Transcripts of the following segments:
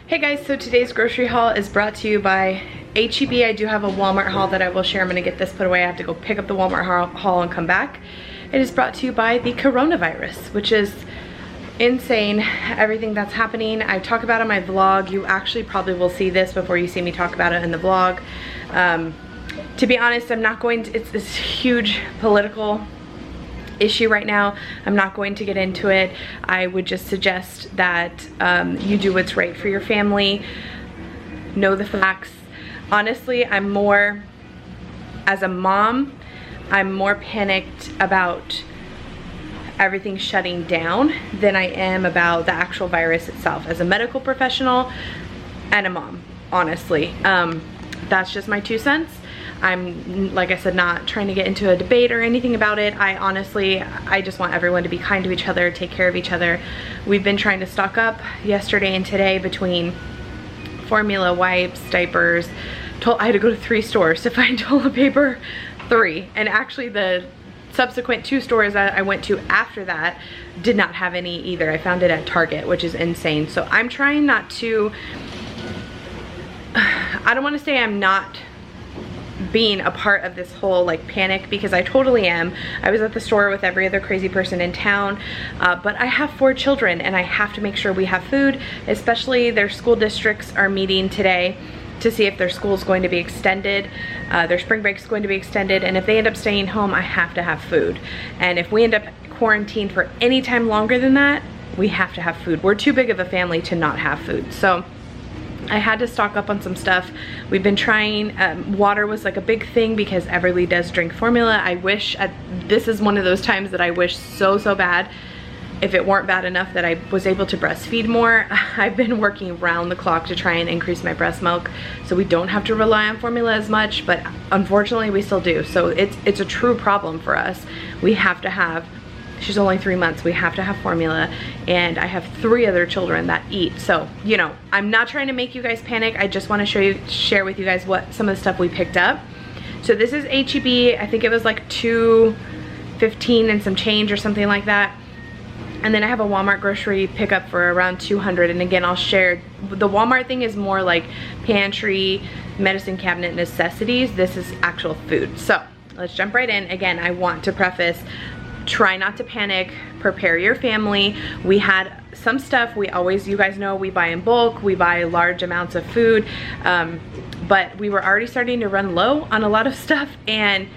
Hey guys, so today's grocery haul is brought to you by H-E-B. I do have a Walmart haul that I will share. I'm gonna get this put away. I have to go pick up the Walmart haul and come back. It is brought to you by the coronavirus, which is insane, everything that's happening. I talk about it on my vlog. You actually probably will see this before you see me talk about it in the vlog. To be honest, I'm not going to, it's this huge political issue right now. I'm not going to get into it. I would just suggest that you do what's right for your family. Know the facts. Honestly, I'm more, as a mom, I'm more panicked about everything shutting down than I am about the actual virus itself. As a medical professional and a mom, honestly. That's just my 2 cents. I'm, like I said, not trying to get into a debate or anything about it. I just want everyone to be kind to each other, take care of each other. We've been trying to stock up yesterday and today between formula, wipes, diapers. I had to go to 3 stores to find toilet paper, 3. And actually the subsequent 2 stores that I went to after that did not have any either. I found it at Target, which is insane. So I'm trying not to, I don't want to say I'm not being a part of this whole like panic, because I totally am. I was at the store with every other crazy person in town, but I have 4 children and I have to make sure we have food, especially their school districts are meeting today to see if their school is going to be extended, their spring break is going to be extended, and if they end up staying home, I have to have food. And if we end up quarantined for any time longer than that, we have to have food. We're too big of a family to not have food. So I had to stock up on some stuff. We've been trying, water was like a big thing because Everly does drink formula. I wish, this is one of those times that I wish so bad if it weren't bad enough that I was able to breastfeed more. I've been working round the clock to try and increase my breast milk so we don't have to rely on formula as much, but unfortunately we still do. So it's a true problem for us. We have to have, she's only 3 months, we have to have formula, and I have 3 other children that eat. So, you know, I'm not trying to make you guys panic. I just want to share with you guys what some of the stuff we picked up. So this is H-E-B. I think it was like $2.15 and some change or something like that. And then I have a Walmart grocery pickup for around $200. And again, I'll share, the Walmart thing is more like pantry, medicine cabinet necessities. This is actual food. So let's jump right in. Again, I want to preface, try not to panic, prepare your family. We had some stuff, we always, you guys know, we buy in bulk, we buy large amounts of food, but we were already starting to run low on a lot of stuff, and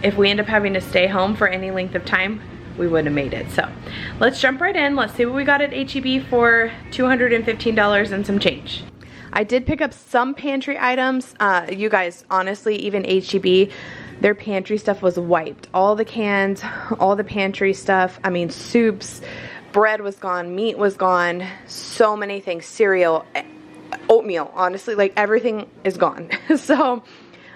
if we end up having to stay home for any length of time, we wouldn't have made it. So let's jump right in. Let's see what we got at H-E-B for $215 and some change. I did pick up some pantry items. You guys, honestly, even H-E-B, their pantry stuff was wiped. All the cans, all the pantry stuff, I mean soups, bread was gone, meat was gone, so many things, cereal, oatmeal, honestly, like everything is gone. So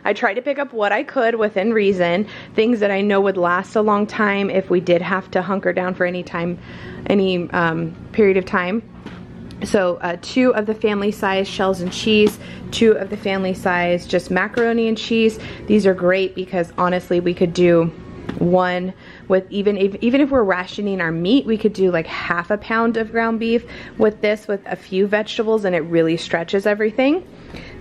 I tried to pick up what I could within reason, things that I know would last a long time if we did have to hunker down for any time, any period of time. So 2 of the family size shells and cheese, 2 of the family size just macaroni and cheese. These are great because honestly we could do one with, even if we're rationing our meat, we could do like half a pound of ground beef with this, with a few vegetables, and it really stretches everything.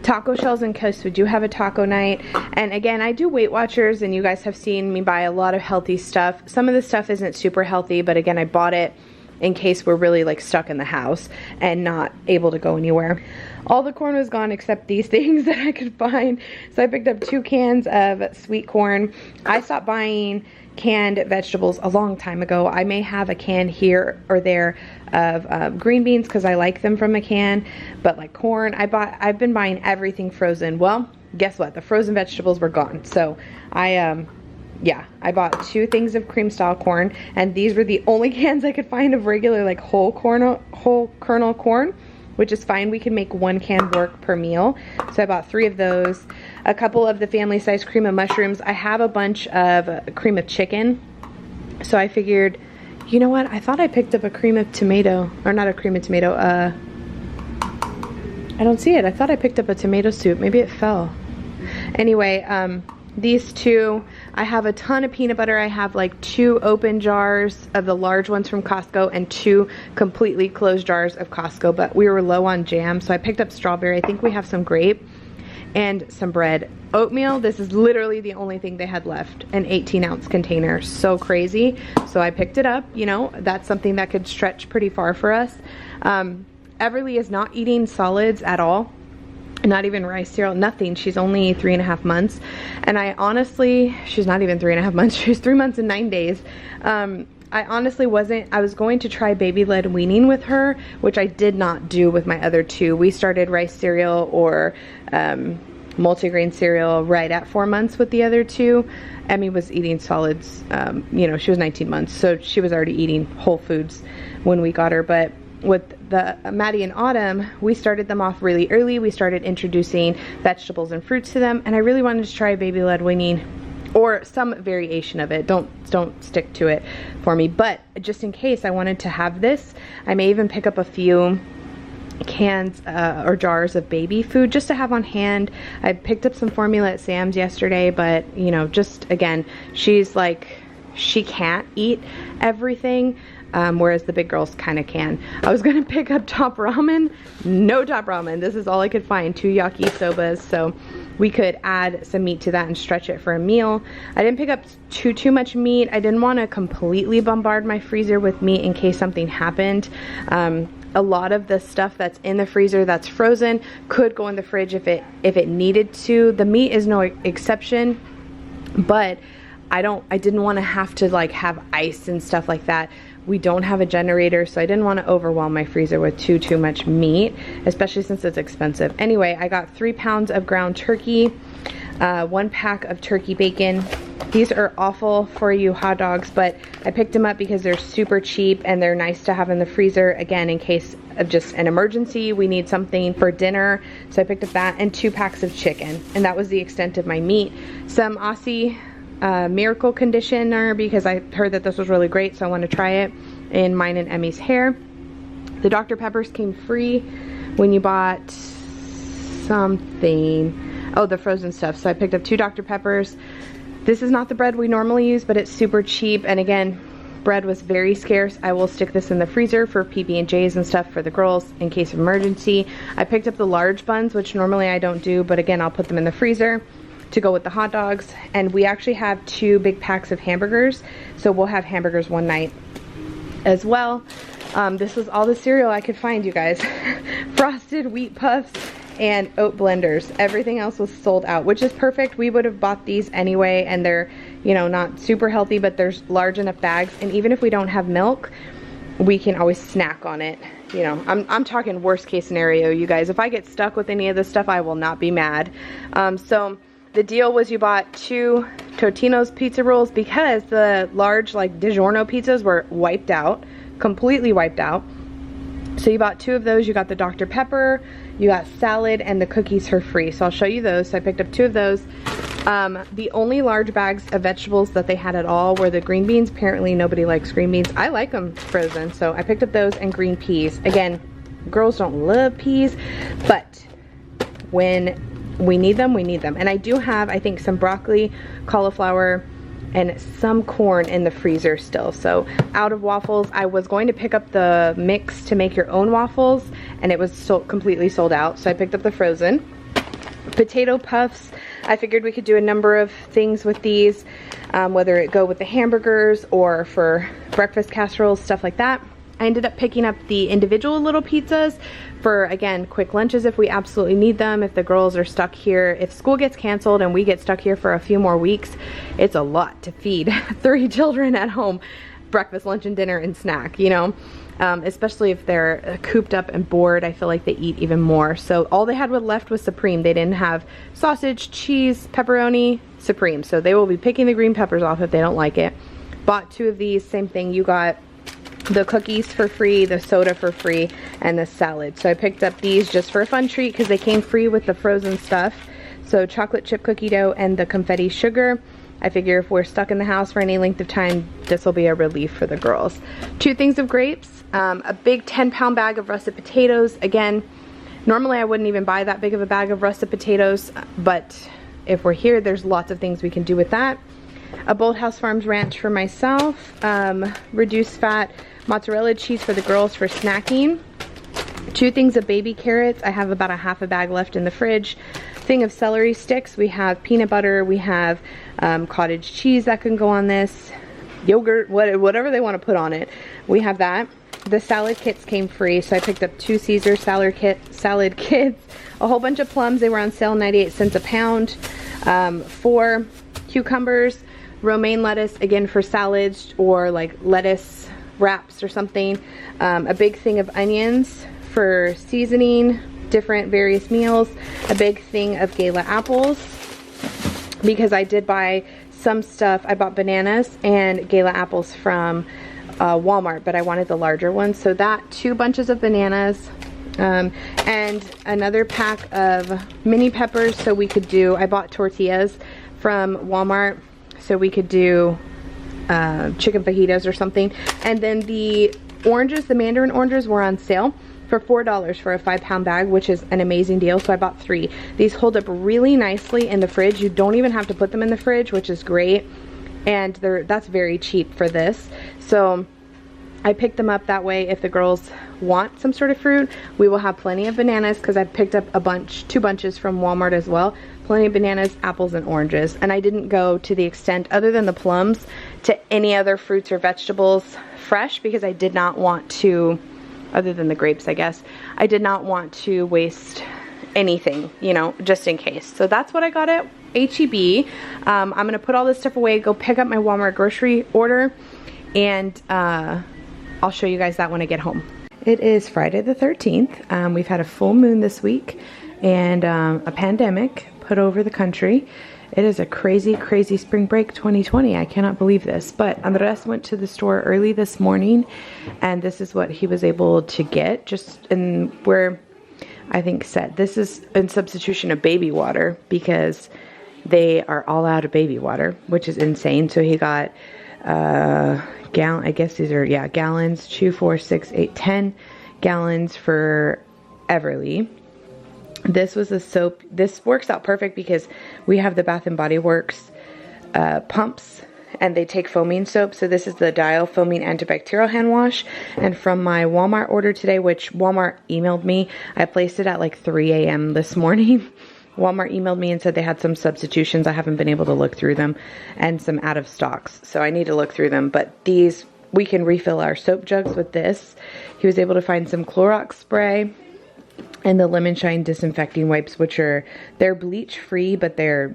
Taco shells in case we do have a taco night. And again, I do Weight Watchers, and you guys have seen me buy a lot of healthy stuff. Some of the stuff isn't super healthy, but again, I bought it in case we're really like stuck in the house and not able to go anywhere. All the corn was gone except these things that I could find. So I picked up 2 cans of sweet corn. I stopped buying canned vegetables a long time ago. I may have a can here or there of green beans because I like them from a can, but like corn, I've been buying everything frozen. Well, guess what? The frozen vegetables were gone. So yeah, I bought 2 things of cream style corn, and these were the only cans I could find of regular like whole kernel corn, which is fine. We can make 1 can work per meal. So I bought 3 of those. A couple of the family size cream of mushrooms. I have a bunch of cream of chicken. So I figured, you know what? I thought I picked up a cream of tomato, or not a cream of tomato. I don't see it. I thought I picked up a tomato soup. Maybe it fell. Anyway, these 2 I have a ton of peanut butter. I have like 2 open jars of the large ones from Costco and 2 completely closed jars of Costco, but we were low on jam, so I picked up strawberry. I think we have some grape and some bread. Oatmeal, this is literally the only thing they had left, an 18-ounce container. So crazy. So I picked it up. You know, that's something that could stretch pretty far for us. Everly is not eating solids at all. Not even rice cereal, nothing. She's only 3.5 months. And I honestly, she's not even 3.5 months. She's 3 months and 9 days. I honestly I was going to try baby-led weaning with her, which I did not do with my other 2. We started rice cereal or multigrain cereal right at 4 months with the other 2. Emmy was eating solids, you know, she was 19 months, so she was already eating whole foods when we got her. But with the Maddie and Autumn, we started them off really early. We started introducing vegetables and fruits to them, and I really wanted to try baby-led weaning or some variation of it. Don't stick to it for me, but just in case I wanted to have this, I may even pick up a few cans or jars of baby food just to have on hand. I picked up some formula at Sam's yesterday, but you know, just again, she's like, she can't eat everything, whereas the big girls kind of can. I was gonna pick up Top Ramen, no Top Ramen. This is all I could find, 2 yakisobas, so we could add some meat to that and stretch it for a meal. I didn't pick up too much meat. I didn't want to completely bombard my freezer with meat in case something happened. A lot of the stuff that's in the freezer that's frozen could go in the fridge if it needed to. The meat is no exception, but I didn't want to have to like have ice and stuff like that. We don't have a generator, so I didn't want to overwhelm my freezer with too much meat, especially since it's expensive. Anyway, I got 3 pounds of ground turkey, 1 pack of turkey bacon. These are awful for you hot dogs, but I picked them up because they're super cheap and they're nice to have in the freezer, again, in case of just an emergency. We need something for dinner, so I picked up that, and 2 packs of chicken, and that was the extent of my meat. Some Aussie Miracle conditioner, because I heard that this was really great, so I want to try it in mine and Emmy's hair. The Dr. Peppers came free when you bought something. Oh, the frozen stuff. So I picked up 2 Dr. Peppers. This is not the bread we normally use, but it's super cheap, and again, bread was very scarce. I will stick this in the freezer for PB&Js and stuff for the girls in case of emergency. I picked up the large buns, which normally I don't do, but again, I'll put them in the freezer to go with the hot dogs. And we actually have 2 big packs of hamburgers, so we'll have hamburgers one night as well. This was all the cereal I could find, you guys. Frosted Wheat Puffs and oat blenders. Everything else was sold out, which is perfect. We would have bought these anyway, and they're, you know, not super healthy, but there's large enough bags, and even if we don't have milk, we can always snack on it. You know, I'm talking worst case scenario, you guys. If I get stuck with any of this stuff, I will not be mad. So the deal was you bought 2 Totino's pizza rolls because the large like DiGiorno pizzas were wiped out, completely wiped out. So you bought 2 of those. You got the Dr. Pepper, you got salad, and the cookies for free. So I'll show you those. So I picked up 2 of those. The only large bags of vegetables that they had at all were the green beans. Apparently nobody likes green beans. I like them frozen, so I picked up those, and green peas. Again, girls don't love peas, but when we need them, we need them. And I do have, I think, some broccoli, cauliflower, and some corn in the freezer still. So out of waffles, I was going to pick up the mix to make your own waffles, and it was completely sold out, so I picked up the frozen. Potato puffs, I figured we could do a number of things with these, whether it go with the hamburgers or for breakfast casseroles, stuff like that. I ended up picking up the individual little pizzas for, again, quick lunches if we absolutely need them, if the girls are stuck here. If school gets canceled and we get stuck here for a few more weeks, it's a lot to feed 3 children at home, breakfast, lunch, and dinner, and snack, you know? Especially if they're cooped up and bored, I feel like they eat even more. So all they had left was Supreme. They didn't have sausage, cheese, pepperoni, Supreme. So they will be picking the green peppers off if they don't like it. Bought 2 of these, same thing. You got the cookies for free, the soda for free, and the salad. So I picked up these just for a fun treat because they came free with the frozen stuff. So chocolate chip cookie dough and the confetti sugar. I figure if we're stuck in the house for any length of time, this will be a relief for the girls. 2 things of grapes, a big 10-pound bag of russet potatoes. Again, normally I wouldn't even buy that big of a bag of russet potatoes, but if we're here, there's lots of things we can do with that. a Bolthouse Farms ranch for myself, reduced fat mozzarella cheese for the girls for snacking, 2 things of baby carrots. I have about a half a bag left in the fridge. Thing of celery sticks. We have peanut butter. We have cottage cheese that can go on this. Yogurt, whatever they want to put on it. We have that. The salad kits came free, so I picked up 2 Caesar salad kits, a whole bunch of plums. They were on sale, 98 cents a pound. 4 cucumbers, romaine lettuce, again for salads or like lettuce wraps or something. A big thing of onions for seasoning different various meals. A big thing of Gala apples, because I did buy some stuff. I bought bananas and Gala apples from Walmart, but I wanted the larger ones. So that, 2 bunches of bananas, and another pack of mini peppers so we could do, I bought tortillas from Walmart so we could do chicken fajitas or something. And then the oranges, the mandarin oranges, were on sale for $4 for a 5-pound bag, which is an amazing deal. So I bought 3. These hold up really nicely in the fridge. You don't even have to put them in the fridge, which is great. And that's very cheap for this. So I picked them up that way. If the girls want some sort of fruit, we will have plenty of bananas, because I picked up 2 bunches from Walmart as well. Plenty of bananas, apples, and oranges. And I didn't go to the extent, other than the plums, to any other fruits or vegetables fresh, because I did not want to, other than the grapes, I guess, I did not want to waste anything, you know, just in case. So that's what I got at H-E-B. I'm gonna put all this stuff away, go pick up my Walmart grocery order, and I'll show you guys that when I get home. It is Friday the 13th. We've had a full moon this week, and a pandemic put over the country. It is a crazy, crazy spring break 2020. I cannot believe this. But Andres went to the store early this morning, and this is what he was able to get. Just in where I think said this is in substitution of baby water, because they are all out of baby water, which is insane. So he got gallon, I guess these are, yeah, gallons, 2, 4, 6, 8, 10 gallons for Everly. This was a soap. This works out perfect because we have the Bath & Body Works pumps, and they take foaming soap. So this is the Dial Foaming Antibacterial Hand Wash. And from my Walmart order today, which Walmart emailed me, I placed it at like 3 a.m. this morning. Walmart emailed me and said they had some substitutions. I haven't been able to look through them, and some out of stocks. So I need to look through them. But these, we can refill our soap jugs with this. He was able to find some Clorox spray and the Lemon Shine disinfecting wipes, which are, they're bleach free, but they're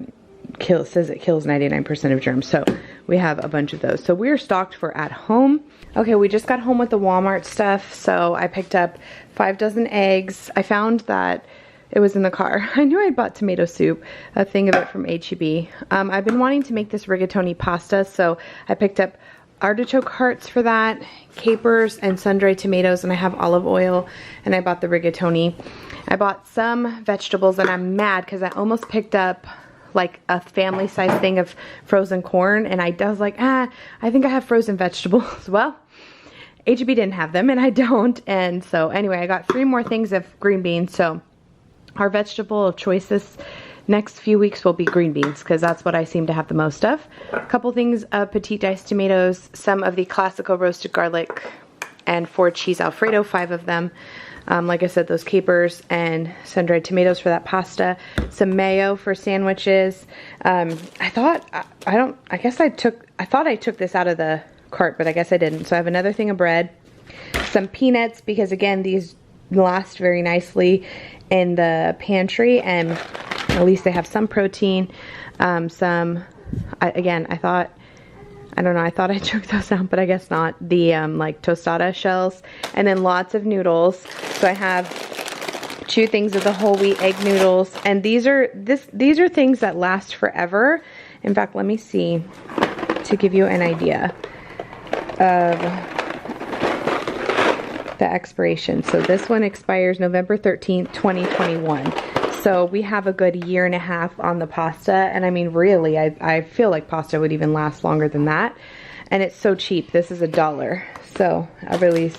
says it kills 99% of germs. So we have a bunch of those. So we're stocked for at home. Okay, we just got home with the Walmart stuff. So I picked up 5 dozen eggs. I found that it was in the car. I knew I bought tomato soup, a thing of it from H-E-B. I've been wanting to make this rigatoni pasta, so I picked up artichoke hearts for that, capers, and sun-dried tomatoes, and I have olive oil, and I bought the rigatoni. I bought some vegetables, and I'm mad because I almost picked up like a family size thing of frozen corn, and I was like, I think I have frozen vegetables. Well, H-E-B didn't have them, and I don't, and so anyway, I got 3 more things of green beans. So our vegetable of choice this next few weeks will be green beans, because that's what I seem to have the most of. A couple things of petite diced tomatoes, some of the classical roasted garlic, and 4 cheese Alfredo, 5 of them. Like I said, those capers and sun-dried tomatoes for that pasta. Some mayo for sandwiches. I thought I took this out of the cart, but I guess I didn't. So I have another thing of bread. Some peanuts, because again, these last very nicely in the pantry, and at least they have some protein. I thought I took those out, but I guess not. The like tostada shells, and then lots of noodles. So I have 2 things of the whole wheat egg noodles, and these are things that last forever. In fact, let me see to give you an idea of the expiration. So this one expires November 13th, 2021. So we have a good 1.5 years on the pasta, and I mean, really, I feel like pasta would even last longer than that. And it's so cheap. This is $1. So Everly's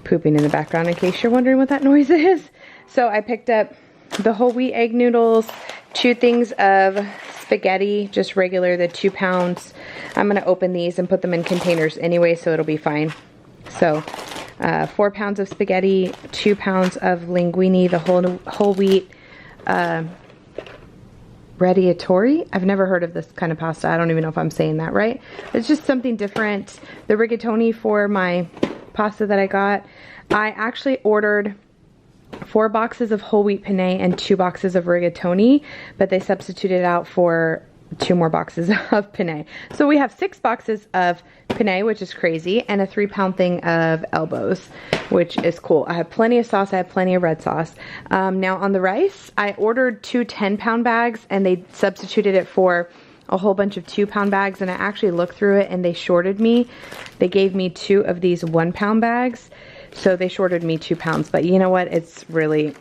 pooping in the background in case you're wondering what that noise is. So I picked up the whole wheat egg noodles, 2 things of spaghetti, just regular, the 2 pounds. I'm gonna open these and put them in containers anyway, so it'll be fine. So 4 pounds of spaghetti, 2 pounds of linguine, the whole wheat rigatoni. I've never heard of this kind of pasta. I don't even know if I'm saying that right. It's just something different. The rigatoni for my pasta that I got. I actually ordered 4 boxes of whole wheat penne and 2 boxes of rigatoni, but they substituted out for 2 more boxes of penne. So we have 6 boxes of penne, which is crazy, and a 3-pound thing of elbows, which is cool. I have plenty of sauce. I have plenty of red sauce. Now on the rice, I ordered 2 10-pound bags, and they substituted it for a whole bunch of 2-pound bags, and I actually looked through it and they shorted me. They gave me 2 of these 1-pound bags. So they shorted me 2 pounds, but you know what? It's really,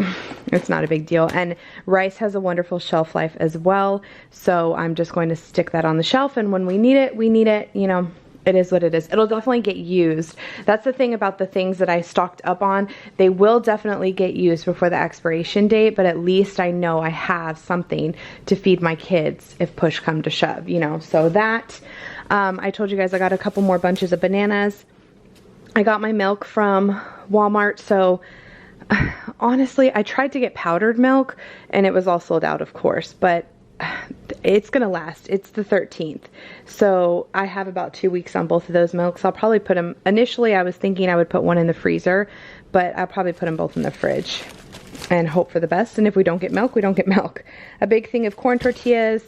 it's not a big deal. And rice has a wonderful shelf life as well. So I'm just going to stick that on the shelf, and when we need it, you know, it is what it is. It'll definitely get used. That's the thing about the things that I stocked up on. They will definitely get used before the expiration date, but at least I know I have something to feed my kids if push come to shove, you know. So that, I told you guys I got a couple more bunches of bananas. I got my milk from Walmart, so honestly, I tried to get powdered milk and it was all sold out, of course, but it's gonna last. It's the 13th, so I have about 2 weeks on both of those milks. I'll probably put them, initially I was thinking I would put one in the freezer, but I'll probably put them both in the fridge and hope for the best, and if we don't get milk, we don't get milk. A big thing of corn tortillas,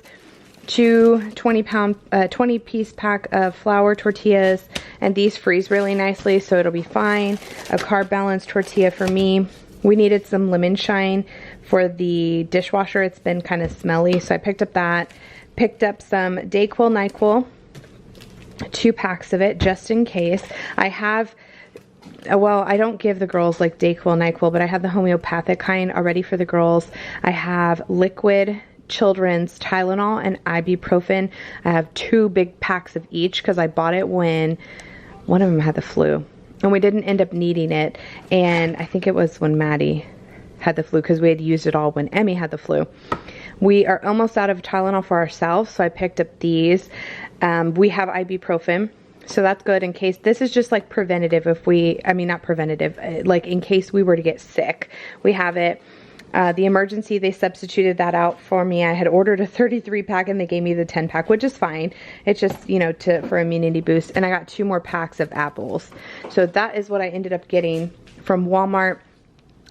2 20-piece pack of flour tortillas, and these freeze really nicely, so it'll be fine. A carb balanced tortilla for me. We needed some lemon shine for the dishwasher. It's been kind of smelly, so I picked up that. Picked up some Dayquil, NyQuil, 2 packs of it just in case. I have, well, I don't give the girls like Dayquil, NyQuil, but I have the homeopathic kind already for the girls. I have liquid children's Tylenol and ibuprofen. I have 2 big packs of each because I bought it when one of them had the flu, and we didn't end up needing it, and I think it was when Maddie had the flu because we had used it all when Emmy had the flu. We are almost out of Tylenol for ourselves, so I picked up these. We have ibuprofen, so that's good in case, this is just like preventative if we, I mean not preventative, like in case we were to get sick, we have it. The emergency, they substituted that out for me. I had ordered a 33 pack and they gave me the 10 pack, which is fine. It's just, you know, for immunity boost. And I got 2 more packs of apples. So that is what I ended up getting from Walmart.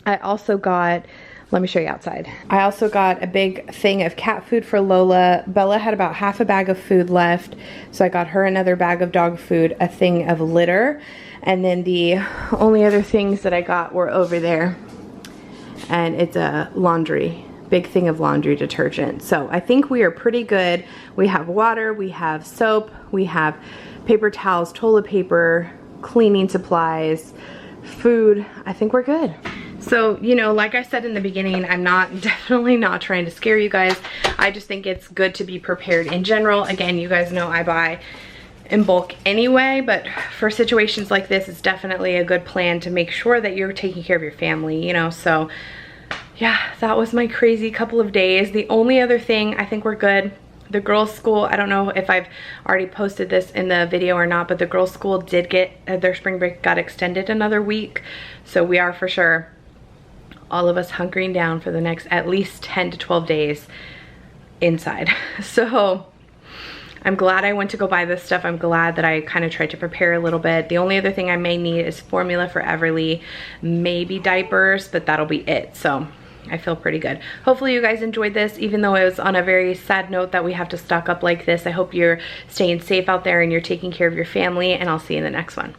I also got, let me show you outside. I also got a big thing of cat food for Lola. Bella had about half a bag of food left, so I got her another bag of dog food, a thing of litter, and then the only other things that I got were over there. And it's a big thing of laundry detergent. So I think we are pretty good. We have water, we have soap, we have paper towels, toilet paper, cleaning supplies, food. I think we're good. So, you know, like I said in the beginning, I'm definitely not trying to scare you guys. I just think it's good to be prepared in general. Again, you guys know I buy in bulk anyway, but for situations like this, it's definitely a good plan to make sure that you're taking care of your family, you know. So yeah, that was my crazy couple of days. The only other thing, I think we're good. The girls' school, I don't know if I've already posted this in the video or not, but the girls' school did get, their spring break got extended another week. So we are for sure, all of us hunkering down for the next at least 10 to 12 days inside. So I'm glad I went to go buy this stuff. I'm glad that I kind of tried to prepare a little bit. The only other thing I may need is formula for Everly, maybe diapers, but that'll be it. So I feel pretty good. Hopefully you guys enjoyed this, even though it was on a very sad note that we have to stock up like this. I hope you're staying safe out there and you're taking care of your family, and I'll see you in the next one.